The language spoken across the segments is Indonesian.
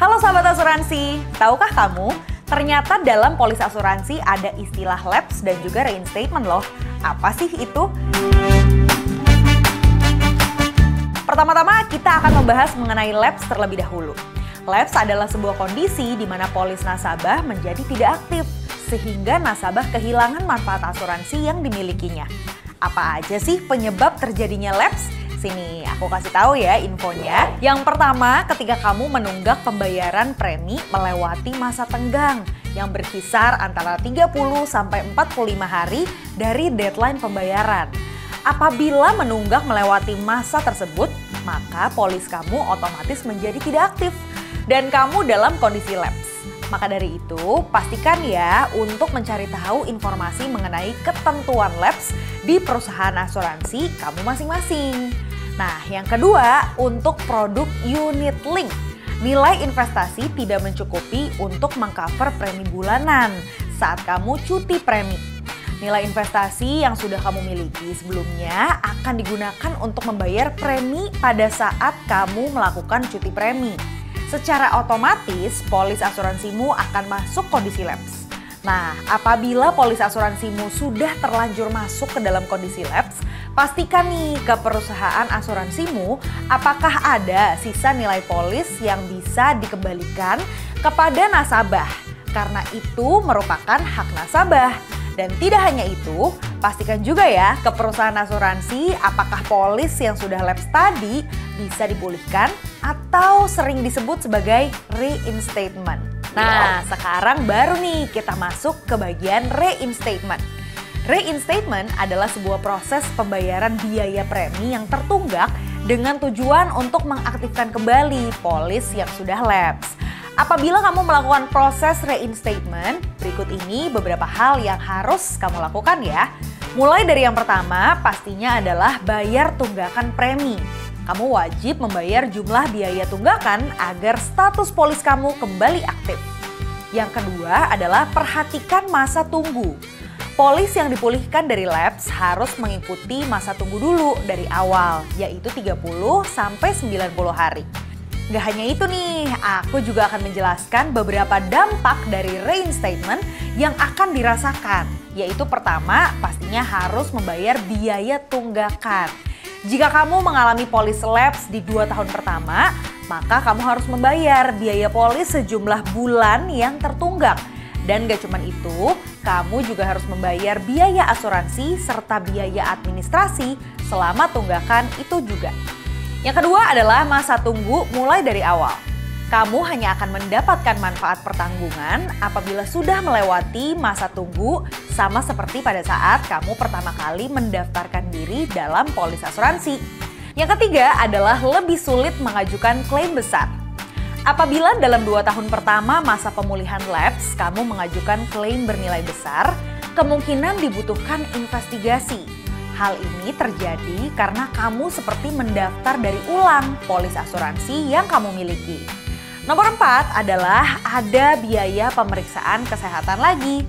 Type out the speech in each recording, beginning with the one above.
Halo sahabat asuransi, tahukah kamu? Ternyata dalam polis asuransi ada istilah lapse dan juga reinstatement loh. Apa sih itu? Pertama-tama kita akan membahas mengenai lapse terlebih dahulu. Lapse adalah sebuah kondisi di mana polis nasabah menjadi tidak aktif, sehingga nasabah kehilangan manfaat asuransi yang dimilikinya. Apa aja sih penyebab terjadinya lapse? Sini aku kasih tahu ya infonya. Yang pertama, ketika kamu menunggak pembayaran premi melewati masa tenggang yang berkisar antara 30 sampai 45 hari dari deadline pembayaran. Apabila menunggak melewati masa tersebut, maka polis kamu otomatis menjadi tidak aktif dan kamu dalam kondisi lapse. Maka dari itu, pastikan ya untuk mencari tahu informasi mengenai ketentuan lapse di perusahaan asuransi kamu masing-masing. Nah, yang kedua, untuk produk unit link. Nilai investasi tidak mencukupi untuk mengcover premi bulanan saat kamu cuti premi. Nilai investasi yang sudah kamu miliki sebelumnya akan digunakan untuk membayar premi pada saat kamu melakukan cuti premi. Secara otomatis, polis asuransimu akan masuk kondisi lapse. Nah, apabila polis asuransimu sudah terlanjur masuk ke dalam kondisi lapse, pastikan nih ke perusahaan asuransimu apakah ada sisa nilai polis yang bisa dikembalikan kepada nasabah. Karena itu merupakan hak nasabah. Dan tidak hanya itu, pastikan juga ya ke perusahaan asuransi apakah polis yang sudah lapse tadi bisa dipulihkan atau sering disebut sebagai reinstatement. Nah, sekarang baru nih kita masuk ke bagian reinstatement. Reinstatement adalah sebuah proses pembayaran biaya premi yang tertunggak dengan tujuan untuk mengaktifkan kembali polis yang sudah lapse. Apabila kamu melakukan proses reinstatement, berikut ini beberapa hal yang harus kamu lakukan ya. Mulai dari yang pertama, pastinya adalah bayar tunggakan premi. Kamu wajib membayar jumlah biaya tunggakan agar status polis kamu kembali aktif. Yang kedua adalah perhatikan masa tunggu. Polis yang dipulihkan dari lapse harus mengikuti masa tunggu dulu dari awal, yaitu 30 sampai 90 hari. Gak hanya itu nih, aku juga akan menjelaskan beberapa dampak dari reinstatement yang akan dirasakan. Yaitu pertama, pastinya harus membayar biaya tunggakan. Jika kamu mengalami polis lapse di 2 tahun pertama, maka kamu harus membayar biaya polis sejumlah bulan yang tertunggak. Dan gak cuma itu, kamu juga harus membayar biaya asuransi serta biaya administrasi selama tunggakan itu juga. Yang kedua adalah masa tunggu mulai dari awal. Kamu hanya akan mendapatkan manfaat pertanggungan apabila sudah melewati masa tunggu sama seperti pada saat kamu pertama kali mendaftarkan diri dalam polis asuransi. Yang ketiga adalah lebih sulit mengajukan klaim besar. Apabila dalam 2 tahun pertama masa pemulihan lapse kamu mengajukan klaim bernilai besar, kemungkinan dibutuhkan investigasi. Hal ini terjadi karena kamu seperti mendaftar dari ulang polis asuransi yang kamu miliki. Nomor 4 adalah ada biaya pemeriksaan kesehatan lagi.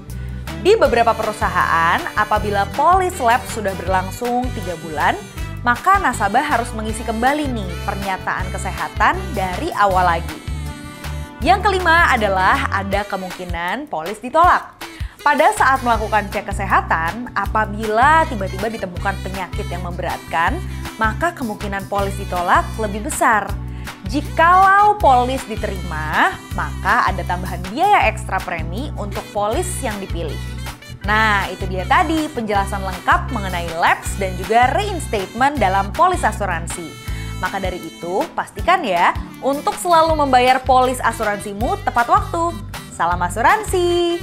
Di beberapa perusahaan, apabila polis lapse sudah berlangsung 3 bulan, maka nasabah harus mengisi kembali nih pernyataan kesehatan dari awal lagi. Yang kelima adalah ada kemungkinan polis ditolak. Pada saat melakukan cek kesehatan, apabila tiba-tiba ditemukan penyakit yang memberatkan, maka kemungkinan polis ditolak lebih besar. Jikalau polis diterima, maka ada tambahan biaya ekstra premi untuk polis yang dipilih. Nah, itu dia tadi penjelasan lengkap mengenai lapse dan juga reinstatement dalam polis asuransi. Maka dari itu, pastikan ya untuk selalu membayar polis asuransimu tepat waktu. Salam asuransi!